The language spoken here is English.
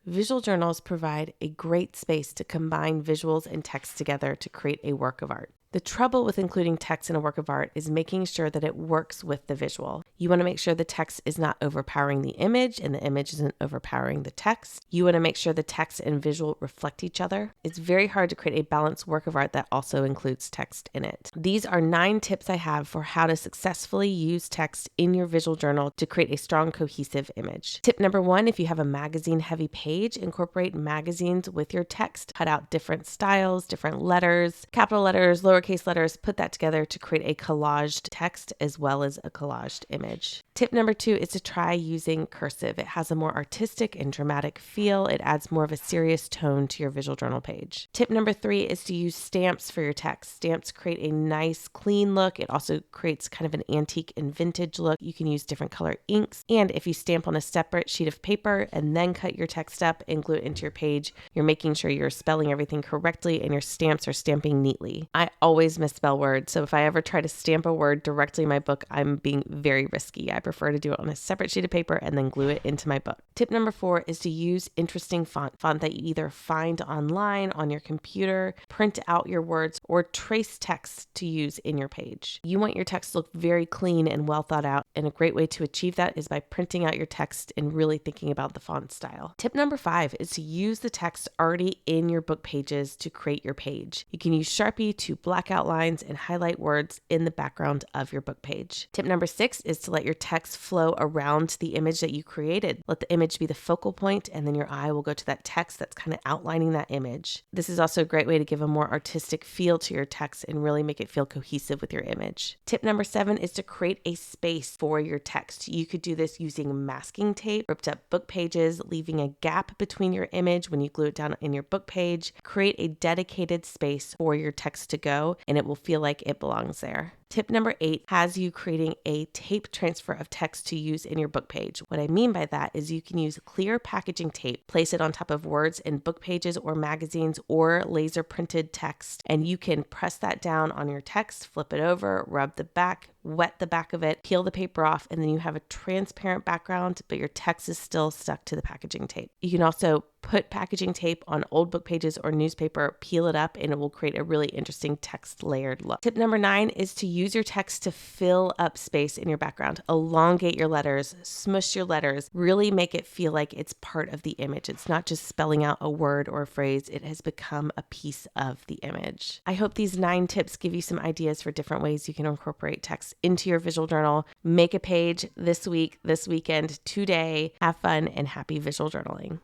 Visual journals provide a great space to combine visuals and text together to create a work of art. The trouble with including text in a work of art is making sure that it works with the visual. You want to make sure the text is not overpowering the image and the image isn't overpowering the text. You want to make sure the text and visual reflect each other. It's very hard to create a balanced work of art that also includes text in it. These are 9 tips I have for how to successfully use text in your visual journal to create a strong, cohesive image. Tip number 1, if you have a magazine-heavy page, incorporate magazines with your text. Cut out different styles, different letters, capital letters, lowercase letters, put that together to create a collaged text as well as a collaged image. Tip number 2 is to try using cursive. It has a more artistic and dramatic feel. It adds more of a serious tone to your visual journal page. Tip number 3 is to use stamps for your text. Stamps create a nice, clean look. It also creates kind of an antique and vintage look. You can use different color inks. And if you stamp on a separate sheet of paper and then cut your text up and glue it into your page, you're making sure you're spelling everything correctly and your stamps are stamping neatly. I always misspell words, so if I ever try to stamp a word directly in my book, I'm being very risky. I prefer to do it on a separate sheet of paper and then glue it into my book. Tip number 4 is to use interesting font that you either find online on your computer, print out your words, or trace text to use in your page. You want your text to look very clean and well thought out, and a great way to achieve that is by printing out your text and really thinking about the font style. Tip number 5 is to use the text already in your book pages to create your page. You can use Sharpie to black out lines and highlight words in the background of your book page. Tip number 6 is to let your text flow around the image that you created. Let the image be the focal point, and then your eye will go to that text that's kind of outlining that image. This is also a great way to give a more artistic feel to your text and really make it feel cohesive with your image. Tip number 7 is to create a space for your text. You could do this using masking tape, ripped up book pages, leaving a gap between your image when you glue it down in your book page. Create a dedicated space for your text to go, and it will feel like it belongs there. Tip number 8 has you creating a tape transfer of text to use in your book page. What I mean by that is you can use clear packaging tape, place it on top of words in book pages or magazines or laser printed text, and you can press that down on your text, flip it over, rub the back, wet the back of it, peel the paper off, and then you have a transparent background, but your text is still stuck to the packaging tape. You can also put packaging tape on old book pages or newspaper, peel it up, and it will create a really interesting text layered look. Tip number 9 is to use your text to fill up space in your background. Elongate your letters, smush your letters, really make it feel like it's part of the image. It's not just spelling out a word or a phrase, it has become a piece of the image. I hope these 9 tips give you some ideas for different ways you can incorporate text into your visual journal. Make a page this week, this weekend, today. Have fun and happy visual journaling.